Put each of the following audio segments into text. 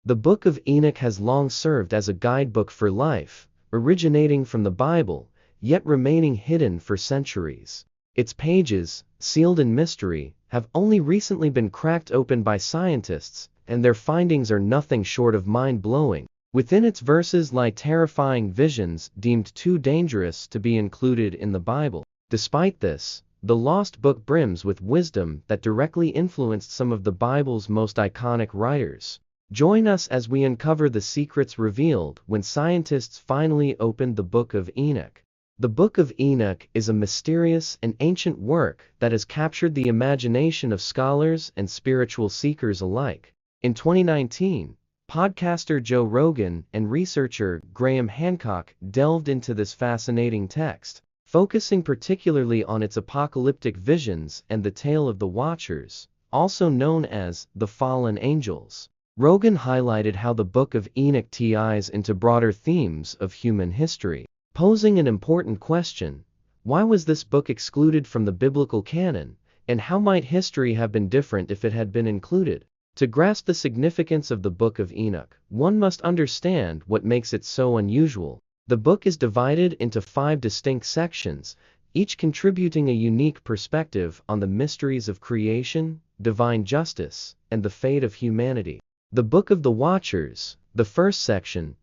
The Book of Enoch has long served as a guidebook for life, originating from the Bible, yet remaining hidden for centuries. Its pages, sealed in mystery, have only recently been cracked open by scientists, and their findings are nothing short of mind-blowing. Within its verses lie terrifying visions deemed too dangerous to be included in the Bible. Despite this, the lost book brims with wisdom that directly influenced some of the Bible's most iconic writers. Join us as we uncover the secrets revealed when scientists finally opened the Book of Enoch. The Book of Enoch is a mysterious and ancient work that has captured the imagination of scholars and spiritual seekers alike. In 2019, podcaster Joe Rogan and researcher Graham Hancock delved into this fascinating text, focusing particularly on its apocalyptic visions and the tale of the Watchers, also known as the fallen angels. Rogan highlighted how the Book of Enoch ties into broader themes of human history, posing an important question: why was this book excluded from the biblical canon, and how might history have been different if it had been included? To grasp the significance of the Book of Enoch, one must understand what makes it so unusual. The book is divided into 5 distinct sections, each contributing a unique perspective on the mysteries of creation, divine justice, and the fate of humanity. The Book of the Watchers, the first section,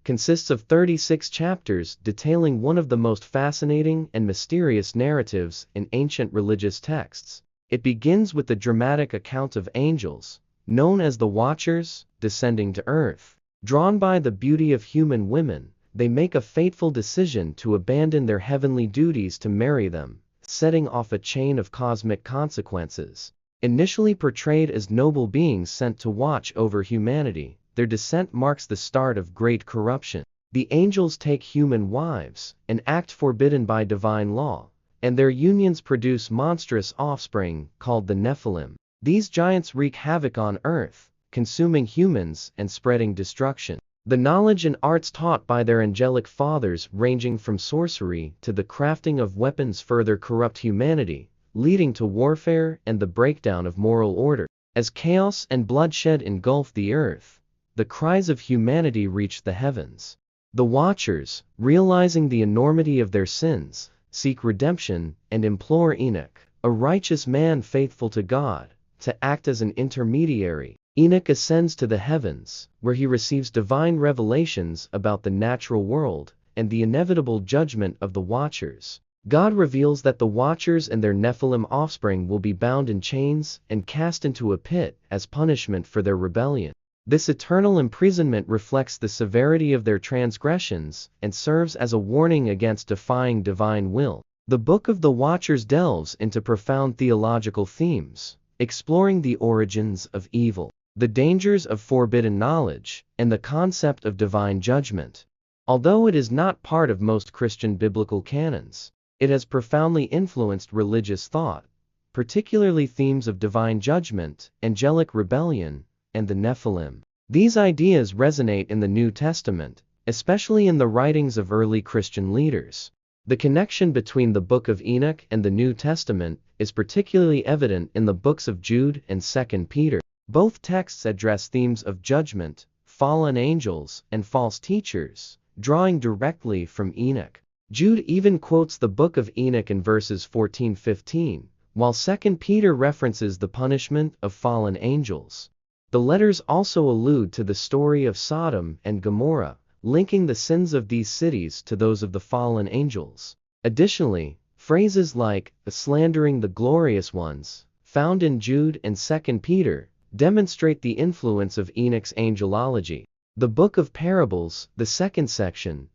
consists of 36 chapters detailing one of the most fascinating and mysterious narratives in ancient religious texts. It begins with the dramatic account of angels, known as the Watchers, descending to earth. Drawn by the beauty of human women, they make a fateful decision to abandon their heavenly duties to marry them, setting off a chain of cosmic consequences. Initially portrayed as noble beings sent to watch over humanity, their descent marks the start of great corruption. The angels take human wives, an act forbidden by divine law, and their unions produce monstrous offspring called the Nephilim. These giants wreak havoc on earth, consuming humans and spreading destruction. The knowledge and arts taught by their angelic fathers, ranging from sorcery to the crafting of weapons, further corrupt humanity, leading to warfare and the breakdown of moral order. As chaos and bloodshed engulf the earth, the cries of humanity reach the heavens. The Watchers, realizing the enormity of their sins, seek redemption and implore Enoch, a righteous man faithful to God, to act as an intermediary. Enoch ascends to the heavens, where he receives divine revelations about the natural world and the inevitable judgment of the Watchers. God reveals that the Watchers and their Nephilim offspring will be bound in chains and cast into a pit as punishment for their rebellion. This eternal imprisonment reflects the severity of their transgressions and serves as a warning against defying divine will. The Book of the Watchers delves into profound theological themes, exploring the origins of evil, the dangers of forbidden knowledge, and the concept of divine judgment. Although it is not part of most Christian biblical canons, it has profoundly influenced religious thought, particularly themes of divine judgment, angelic rebellion, and the Nephilim. These ideas resonate in the New Testament, especially in the writings of early Christian leaders. The connection between the Book of Enoch and the New Testament is particularly evident in the books of Jude and 2 Peter. Both texts address themes of judgment, fallen angels, and false teachers, drawing directly from Enoch. Jude even quotes the Book of Enoch in verses 14-15, while 2 Peter references the punishment of fallen angels. The letters also allude to the story of Sodom and Gomorrah, linking the sins of these cities to those of the fallen angels. Additionally, phrases like slandering the glorious ones, found in Jude and 2 Peter, demonstrate the influence of Enoch's angelology. The Book of Parables, the second section,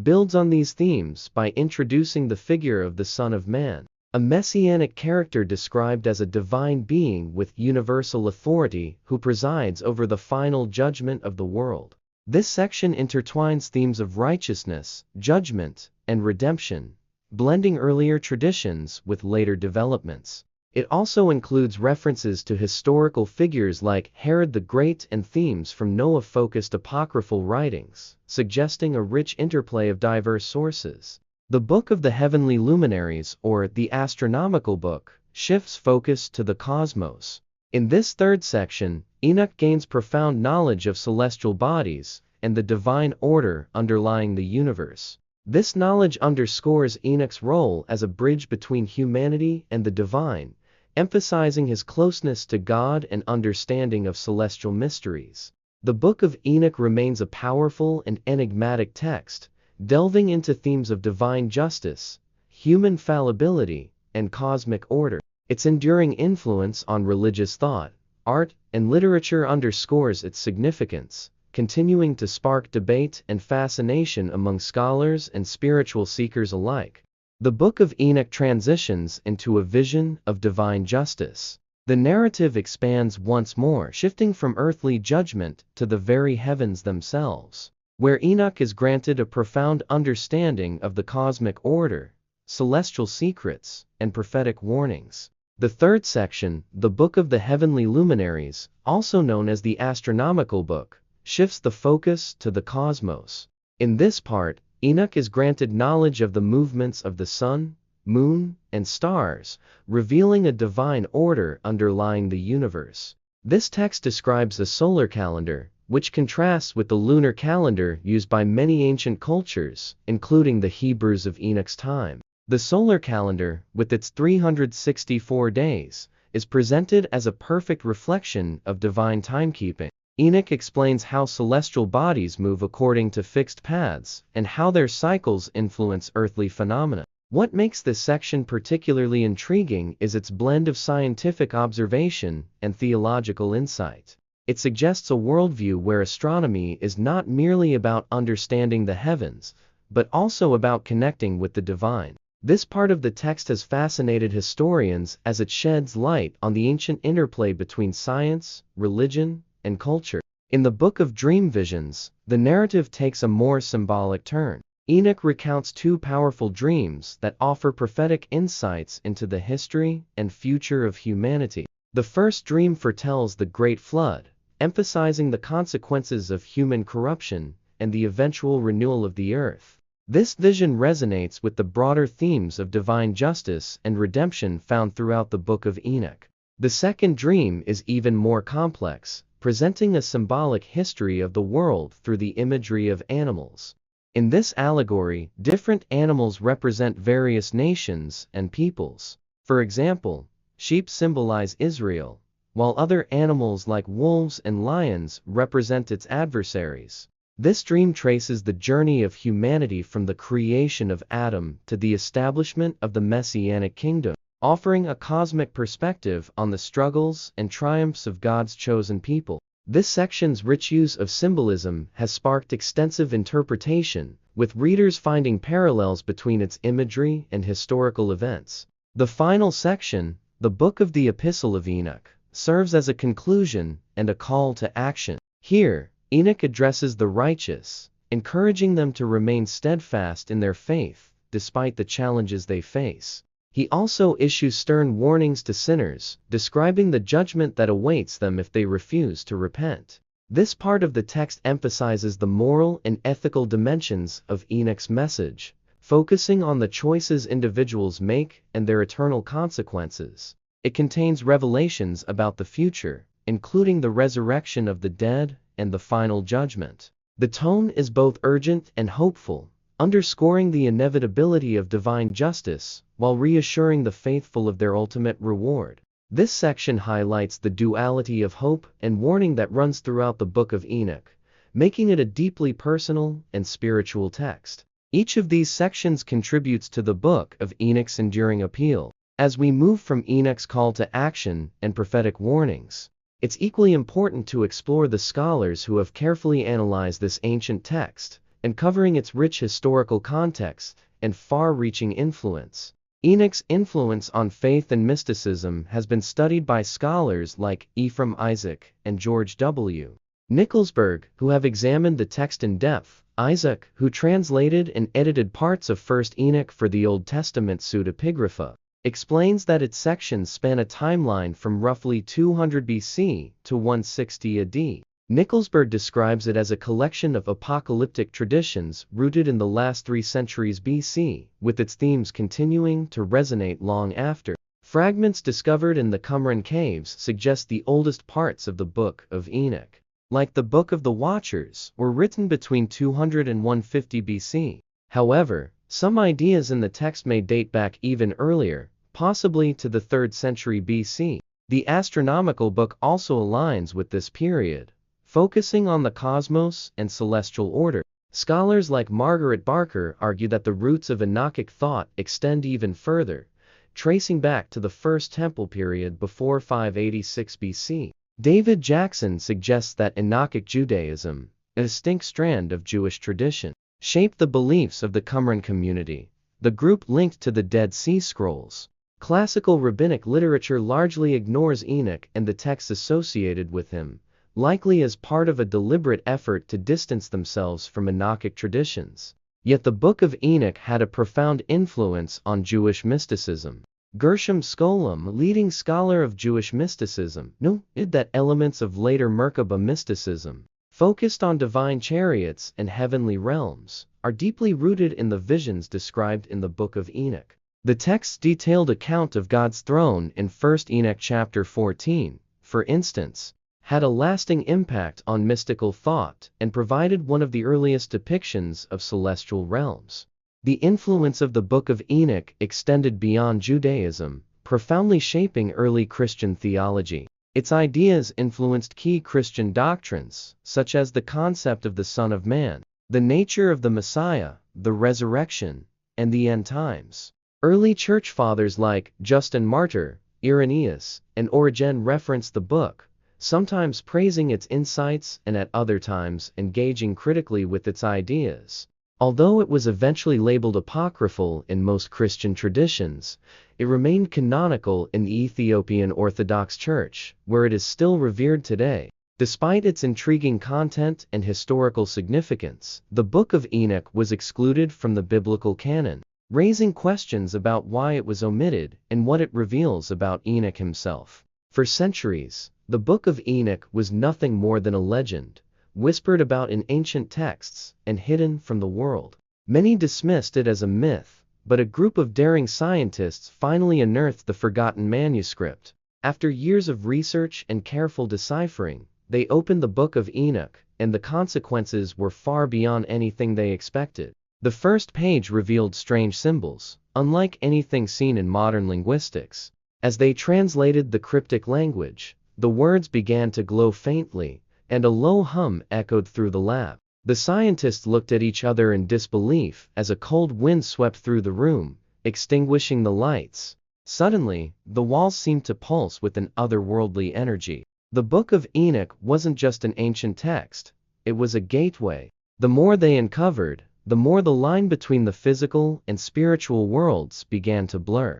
builds on these themes by introducing the figure of the Son of Man, a messianic character described as a divine being with universal authority who presides over the final judgment of the world. This section intertwines themes of righteousness, judgment, and redemption, blending earlier traditions with later developments. It also includes references to historical figures like Herod the Great and themes from Noah-focused apocryphal writings, suggesting a rich interplay of diverse sources. The Book of the Heavenly Luminaries, or the Astronomical Book, shifts focus to the cosmos. In this third section, Enoch gains profound knowledge of celestial bodies and the divine order underlying the universe. This knowledge underscores Enoch's role as a bridge between humanity and the divine, emphasizing his closeness to God and understanding of celestial mysteries. The Book of Enoch remains a powerful and enigmatic text, delving into themes of divine justice, human fallibility, and cosmic order. Its enduring influence on religious thought, art, and literature underscores its significance, continuing to spark debate and fascination among scholars and spiritual seekers alike. The Book of Enoch transitions into a vision of divine justice. The narrative expands once more, shifting from earthly judgment to the very heavens themselves, where Enoch is granted a profound understanding of the cosmic order, celestial secrets, and prophetic warnings. The third section, the Book of the Heavenly Luminaries, also known as the Astronomical Book, shifts the focus to the cosmos. In this part, Enoch is granted knowledge of the movements of the sun, moon, and stars, revealing a divine order underlying the universe. This text describes the solar calendar, which contrasts with the lunar calendar used by many ancient cultures, including the Hebrews of Enoch's time. The solar calendar, with its 364 days, is presented as a perfect reflection of divine timekeeping. Enoch explains how celestial bodies move according to fixed paths and how their cycles influence earthly phenomena. What makes this section particularly intriguing is its blend of scientific observation and theological insight. It suggests a worldview where astronomy is not merely about understanding the heavens, but also about connecting with the divine. This part of the text has fascinated historians as it sheds light on the ancient interplay between science, religion, and culture. In the Book of Dream Visions, the narrative takes a more symbolic turn. Enoch recounts two powerful dreams that offer prophetic insights into the history and future of humanity. The first dream foretells the Great Flood, emphasizing the consequences of human corruption and the eventual renewal of the earth. This vision resonates with the broader themes of divine justice and redemption found throughout the Book of Enoch. The second dream is even more complex, presenting a symbolic history of the world through the imagery of animals. In this allegory, different animals represent various nations and peoples. For example, sheep symbolize Israel, while other animals like wolves and lions represent its adversaries. This dream traces the journey of humanity from the creation of Adam to the establishment of the Messianic kingdom, offering a cosmic perspective on the struggles and triumphs of God's chosen people. This section's rich use of symbolism has sparked extensive interpretation, with readers finding parallels between its imagery and historical events. The final section, the Book of the Epistle of Enoch, serves as a conclusion and a call to action. Here, Enoch addresses the righteous, encouraging them to remain steadfast in their faith, despite the challenges they face. He also issues stern warnings to sinners, describing the judgment that awaits them if they refuse to repent. This part of the text emphasizes the moral and ethical dimensions of Enoch's message, focusing on the choices individuals make and their eternal consequences. It contains revelations about the future, including the resurrection of the dead and the final judgment. The tone is both urgent and hopeful, underscoring the inevitability of divine justice, while reassuring the faithful of their ultimate reward. This section highlights the duality of hope and warning that runs throughout the Book of Enoch, making it a deeply personal and spiritual text. Each of these sections contributes to the Book of Enoch's enduring appeal. As we move from Enoch's call to action and prophetic warnings, it's equally important to explore the scholars who have carefully analyzed this ancient text, uncovering its rich historical context and far-reaching influence. Enoch's influence on faith and mysticism has been studied by scholars like Ephraim Isaac and George W. Nicholsburg, who have examined the text in depth. Isaac, who translated and edited parts of 1st Enoch for the Old Testament pseudepigrapha, explains that its sections span a timeline from roughly 200 BC to 160 AD. Nicholsburg describes it as a collection of apocalyptic traditions rooted in the last 3 centuries BC, with its themes continuing to resonate long after. Fragments discovered in the Qumran caves suggest the oldest parts of the Book of Enoch, like the Book of the Watchers, were written between 200 and 150 BC. However, some ideas in the text may date back even earlier, possibly to the 3rd century BC. The astronomical book also aligns with this period, focusing on the cosmos and celestial order. Scholars like Margaret Barker argue that the roots of Enochic thought extend even further, tracing back to the First Temple period before 586 BC. David Jackson suggests that Enochic Judaism, a distinct strand of Jewish tradition, shaped the beliefs of the Qumran community, the group linked to the Dead Sea Scrolls. Classical rabbinic literature largely ignores Enoch and the texts associated with him, likely as part of a deliberate effort to distance themselves from Enochic traditions. Yet the Book of Enoch had a profound influence on Jewish mysticism. Gershom Scholem, leading scholar of Jewish mysticism, noted that elements of later Merkabah mysticism, focused on divine chariots and heavenly realms, are deeply rooted in the visions described in the Book of Enoch. The text's detailed account of God's throne in 1 Enoch chapter 14, for instance, had a lasting impact on mystical thought and provided one of the earliest depictions of celestial realms. The influence of the Book of Enoch extended beyond Judaism, profoundly shaping early Christian theology. Its ideas influenced key Christian doctrines, such as the concept of the Son of Man, the nature of the Messiah, the resurrection, and the end times. Early church fathers like Justin Martyr, Irenaeus, and Origen reference the book, sometimes praising its insights and at other times engaging critically with its ideas. Although it was eventually labeled apocryphal in most Christian traditions, it remained canonical in the Ethiopian Orthodox Church, where it is still revered today. Despite its intriguing content and historical significance, the Book of Enoch was excluded from the biblical canon, raising questions about why it was omitted and what it reveals about Enoch himself. For centuries, the Book of Enoch was nothing more than a legend, whispered about in ancient texts and hidden from the world. Many dismissed it as a myth, but a group of daring scientists finally unearthed the forgotten manuscript. After years of research and careful deciphering, they opened the Book of Enoch, and the consequences were far beyond anything they expected. The first page revealed strange symbols, unlike anything seen in modern linguistics. As they translated the cryptic language, the words began to glow faintly, and a low hum echoed through the lab. The scientists looked at each other in disbelief as a cold wind swept through the room, extinguishing the lights. Suddenly, the walls seemed to pulse with an otherworldly energy. The Book of Enoch wasn't just an ancient text, it was a gateway. The more they uncovered, the more the line between the physical and spiritual worlds began to blur.